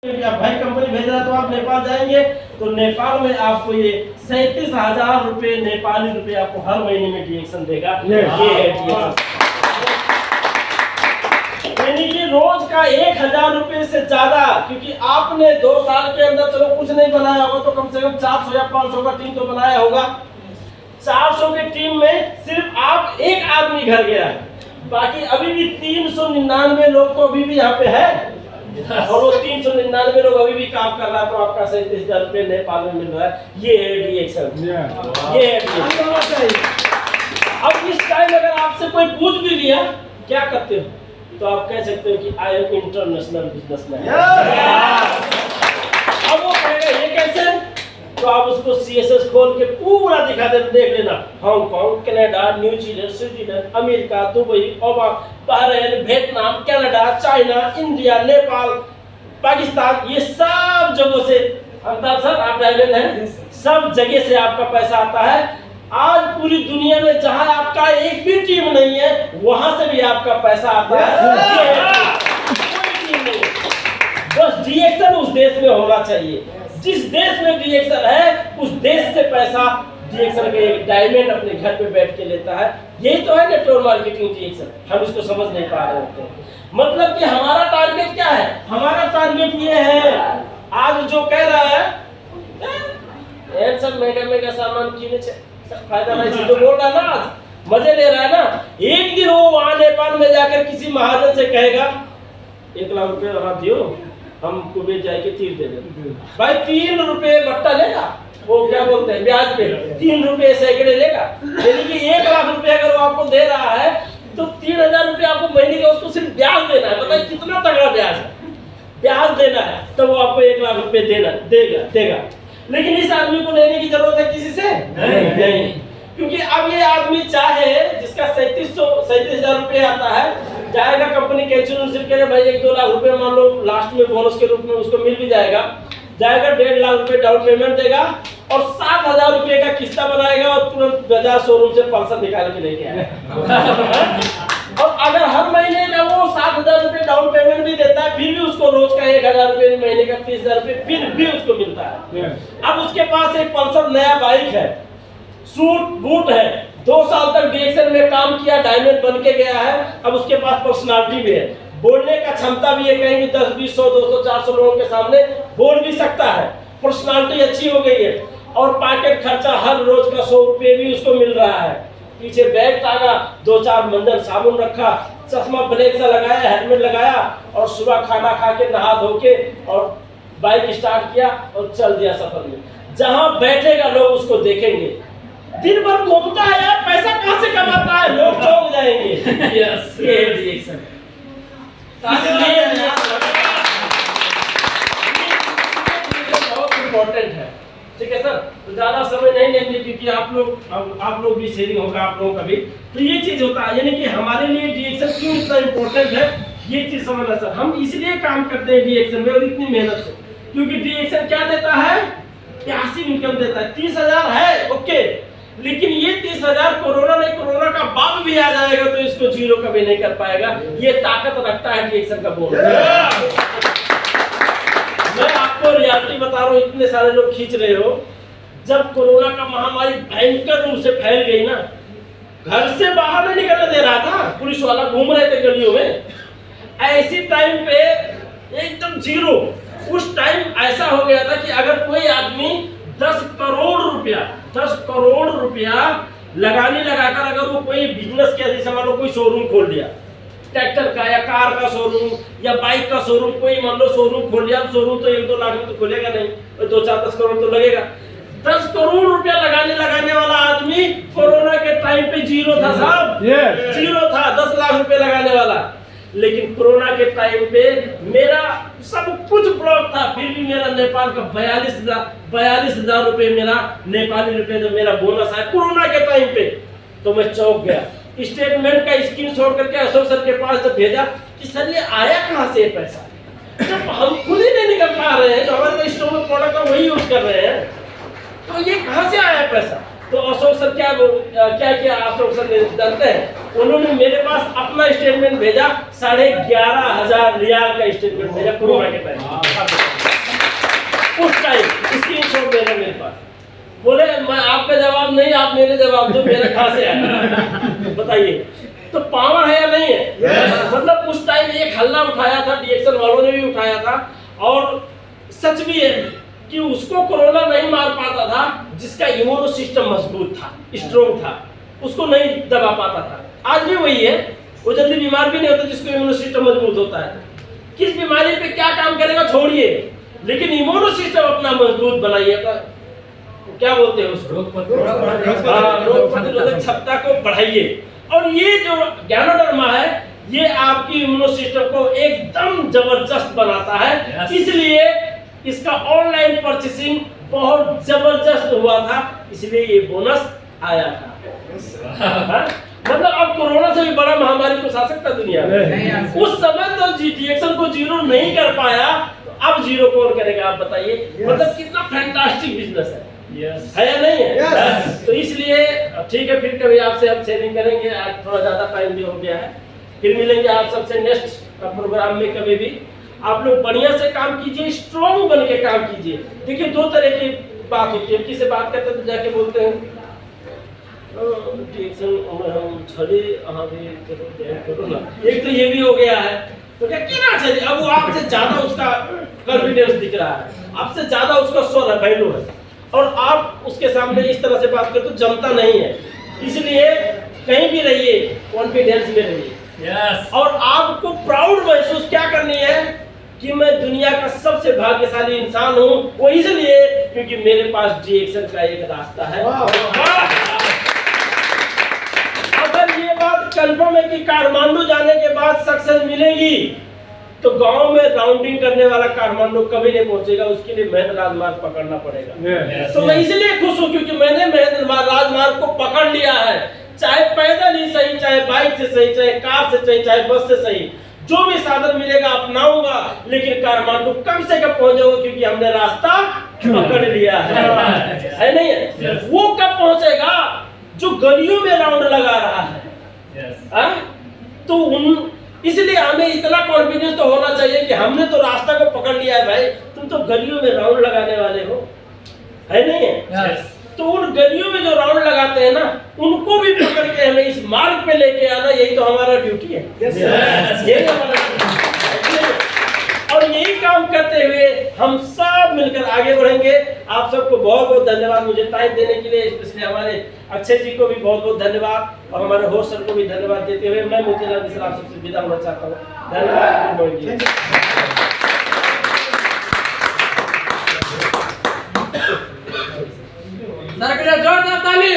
आप भाई कंपनी भेज रहा है तो आप नेपाल जाएंगे तो नेपाल में आपको ये 37,000 रुपए नेपाली रुपए आपको हर महीने में डीएक्शन देगा। ये है डीएक्शन, यानी कि रोज का 1,000 रुपए से ज्यादा, क्योंकि आपने 2 साल के अंदर चलो कुछ नहीं बनाया होगा तो कम से कम 400 या 500 का टीम तो बनाया होगा। 400 के टीम में सिर्फ आप एक आदमी घर गया है, बाकी अभी भी 399 लोग तो अभी भी यहाँ पे है, और वो 399 लोग अभी भी काम कर रहा है, तो आपका 37,000 रुपए नेपाल में मिल रहा है। ये है डीएक्शन, ये है डीएक्शन। अब इस टाइम अगर आपसे कोई पूछ भी लिया क्या करते हो तो आप कह सकते हो कि आई एम इंटरनेशनल बिजनेसमैन। अब वो कहेगा ये कैसे, तो आप उसको CSS खोल के पूरा दिखा दे, देख लेना। Hong Kong, Canada, New Zealand, Switzerland, America, Dubai, Bahrain, Vietnam, Canada, China, India, Nepal, Pakistan, ये सब जगहों से अमिताभ सर आप ड्राइवर हैं, सब जगह से आपका पैसा आता है। आज पूरी दुनिया में जहां आपका एक भी टीम नहीं है वहां से भी आपका पैसा आता है। कोई टीम नहीं, बस डीएक्शन उस देश में होना चाहिए। जिस देश में डीएक्शन है उस देश से पैसा डीएक्शन के एक डायमंड अपने घर पे बैठ के लेता है। यही तो है नेटवर्क मार्केटिंग डीएक्शन, हम इसको समझ नहीं पा रहे होते। मतलब कि हमारा टारगेट क्या है, हमारा टारगेट ये है, आज जो कह रहा है सब मेगा सामान किने फायदा नहीं, जो बोल रहा है ना, आज मजे ले रहा है ना, एक दिन वो वहां नेपाल में जाकर किसी महाजन से कहेगा 1 लाख रुपए रहा दियो, हम कुबेत जाके तीर दे देंगे। भाई 3 रुपए बट्टा लेगा, वो क्या बोलते हैं ब्याज पे 3 रुपए सैकड़े लेगा, यानी कि 1 लाख रुपए अगर वो आपको दे रहा है तो 3,000 रुपए आपको महीने का उसको सिर्फ ब्याज देना है। बताइए कितना तगड़ा ब्याज है, ब्याज देना है तो वो आपको 1 लाख रुपए देगा। लेकिन इस आदमी को लेने की जरूरत है किसी से नहीं, क्योंकि अब ये आदमी चाहे जिसका 37,000 रुपए आता है, जाएगा कंपनी कैंसिल करेगा, भाई 1-2 लाख रुपए मान लो लास्ट में बोनस के रूप में उसको मिल भी जाएगा, जाएगा 1.5 लाख रुपए डाउन पेमेंट देगा और 7,000 रुपए का किस्ता बनाएगा और तुरंत बजाज शोरूम से पल्सर निकाल के लेके आएगा। और अगर हर महीने का वो 7,000 रुपए डाउन पेमेंट भी देता है, फिर भी उसको रोज का 1,000 रुपए, महीने का 30,000 रुपए फिर भी उसको मिलता है। अब उसके पास एक पल्सर नया बाइक है, सूट बूट है, 2 साल तक डीएक्शन में काम किया, डायमंड बन के गया है। अब उसके पास पर्सनालिटी भी है, बोलने का क्षमता भी है, कहीं भी 10, 20, 100, 200, 400 लोगों के सामने बोल भी सकता है, पर्सनालिटी अच्छी हो गई है। और पॉकेट खर्चा हर रोज का 100 रुपए भी उसको मिल रहा है। पीछे बैग टांगा, 2-4 मंजन साबुन रखा, चश्मा ब्लैक सा लगाया, हेलमेट लगाया और सुबह खाना खा के नहा धो के और बाइक स्टार्ट किया और चल दिया सफर में। जहां बैठेगा लोग उसको देखेंगे, दिन भर घूमता है यार, पैसा कहां से कमाता है, लोग चौंक जाएंगे। यस, ये है डीएक्शन। इसलिए बहुत इंपॉर्टेंट है, ठीक है सर। तो ज्यादा समय नहीं लेंगे क्योंकि आप लोग भी शेयरिंग होगा आप लोगों का भी, तो ये चीज होता है, यानी कि हमारे लिए डीएक्शन क्यों इतना इंपॉर्टेंट है ये चीज समझना सर। हम इसलिए काम करते हैं डीएक्शन में और इतनी मेहनत से, क्योंकि डीएक्शन क्या देता है, पैसिव इनकम देता है। 30,000 है ओके, लेकिन ये 30,000 कोरोना नहीं, कोरोना का बाद भी आ जाएगा तो इसको जीरो कभी नहीं कर पाएगा। ये ताकत रखता है डीएक्शन का बोनस। मैं आपको रियलिटी बता रहा हूँ, इतने सारे लोग खींच रहे हो, जब कोरोना का महामारी भयंकर रूप से फैल गई ना, घर से बाहर नहीं निकलने दे रहा था, पुलिस वाला घूम रहे थे गलियों में, ऐसी टाइम पे एकदम जीरो। उस टाइम ऐसा हो गया था कि अगर कोई आदमी 10 करोड़ रुपया लगाकर अगर वो कोई बिजनेस किया, जैसे मान लो कोई शोरूम खोल लिया, ट्रैक्टर का या कार का शोरूम या बाइक का शोरूम, कोई मान लो शोरूम खोल लिया, शोरूम तो 1-2 लाख में तो खोलेगा नहीं, 2-4-10 करोड़ तो लगेगा। 10 करोड़ रुपया लगाने वाला आदमी कोरोना के टाइम पे जीरो था साहब, जीरो था, 10 लाख रुपए लगाने वाला। लेकिन कोरोना के टाइम पे मेरा सब कुछ ब्लॉक था, फिर भी मेरा नेपाल का 42,000 रुपए मेरा नेपाली रुपए जो मेरा बोनस आया कोरोना के टाइम पे, तो मैं चौंक गया। स्टेटमेंट का स्क्रीनशॉट करके अशोक सर के पास जब भेजा कि सर ये आया कहाँ से ये पैसा, जब हम खुद ही नहीं निकल पा रहे हैं, जो हमारे स्टोर में प्रोडक्ट है वही यूज कर रहे हैं, तो ये कहाँ से आया पैसा। तो अशोक सर क्या किया अशोक सर ने जानते हैं, उन्होंने मेरे पास अपना स्टेटमेंट भेजा, 11,500 रियाल का स्टेटमेंट भेजा कोरोना के टाइम। है मेरे पास। बोले मैं आपका जवाब नहीं, आप मेरे जवाब दो, मेरा कहाँ से आया बताइए। तो पावर है या नहीं है? मतलब उस टाइम एक हल्ला उठाया था, डीएक्शन वालों ने भी उठाया था, और सच भी है कि उसको कोरोना नहीं मार पाता था जिसका इम्यूनो सिस्टम मजबूत था, स्ट्रॉन्ग था, उसको नहीं दबा पाता था। आज भी वही है, वो जल्दी बीमार भी नहीं होता जिसको इम्यूनो सिस्टम मजबूत होता है। किस बीमारी पे क्या काम करेगा छोड़िए, लेकिन इम्यूनो सिस्टम अपना मजबूत बनाइए। क्या बोलते हैं उसको, रोग प्रतिरोधक क्षमता को बढ़ाइए। और ये जो ज्ञानोडर्मा है ये आपकी इम्यूनो सिस्टम को एकदम जबरदस्त बनाता है। इसलिए इसका ऑनलाइन परचेसिंग बहुत जबरदस्त हुआ था, इसलिए ये बोनस आया था। मतलब अब कोरोना से भी बड़ा महामारी को सा सकता दुनिया में। उस समय तो डीएक्शन को जीरो नहीं कर पाया, तो अब जीरो कौन करेगा आप बताइए। मतलब कितना फैंटास्टिक बिजनेस है, है या नहीं है? तो इसलिए ठीक है, फिर कभी आपसे हम शेयरिंग करेंगे। आज थोड़ा ज्यादा टाइम भी हो गया है, फिर मिलेंगे आप सबसे नेक्स्ट प्रोग्राम में। कभी भी आप लोग बढ़िया से काम कीजिए, स्ट्रॉन्ग बन के काम कीजिए। देखिए दो तरह की बात होती है, किसी बात करते तो जाके बोलते हैं हम छड़े करो ना। एक तो ये भी हो गया है, तो क्या कहना चाहिए। अब वो आपसे ज्यादा उसका कॉन्फिडेंस दिख रहा है, आपसे ज्यादा उसका स्वर है, वैल्यू है, और आप उसके सामने इस तरह से बात करते तो जमता नहीं है। इसलिए कहीं भी रहिए कॉन्फिडेंस में रहिए। और आपको प्राउड महसूस क्या करनी है कि मैं दुनिया का सबसे भाग्यशाली इंसान हूं, वो इसलिए क्योंकि मेरे पास डीएक्शन का एक रास्ता है। अगर ये बात कंफर्म है कि काठमांडू जाने के बाद सक्सेस मिलेगी, तो गांव में राउंडिंग करने वाला काठमांडू कभी नहीं पहुंचेगा, उसके लिए महेंद्र राजमार्ग पकड़ना पड़ेगा। तो मैं इसलिए खुश हूं क्योंकि मैंने महेंद्र राजमार्ग को पकड़ लिया है। चाहे पैदल ही सही, चाहे बाइक से सही, चाहे कार से सही, चाहे बस से सही, जो भी साधन मिलेगा अपनाऊंगा, लेकिन काठमांडू कम से कम पहुंचूंगा क्योंकि हमने रास्ता पकड़ लिया है नहीं है? वो कब पहुंचेगा जो गलियों में राउंड लगा रहा है। तो इसलिए हमें इतना कॉन्फिडेंस तो होना चाहिए कि हमने तो रास्ता को पकड़ लिया है भाई, तुम तो गलियों में राउंड लगाने वाले हो, है नहीं है? तो उन गलियों में जो राउंड लगाते हैं ना, उनको भी पकड़ के हमें इस मार्ग पे लेके आना, यही तो हमारा ड्यूटी है। यही हमारा और यही काम करते हुए हम सब मिलकर आगे बढ़ेंगे। आप सबको बहुत बहुत धन्यवाद मुझे टाइम देने के लिए, स्पेशली हमारे अक्षय जी को भी बहुत बहुत धन्यवाद, और हमारे होस्ट सर को भी धन्यवाद देते हुए मैं मोतीलाल मिश्रा आप सबसे विदा होना चाहता हूँ। धन्यवाद। जोरदार ताली।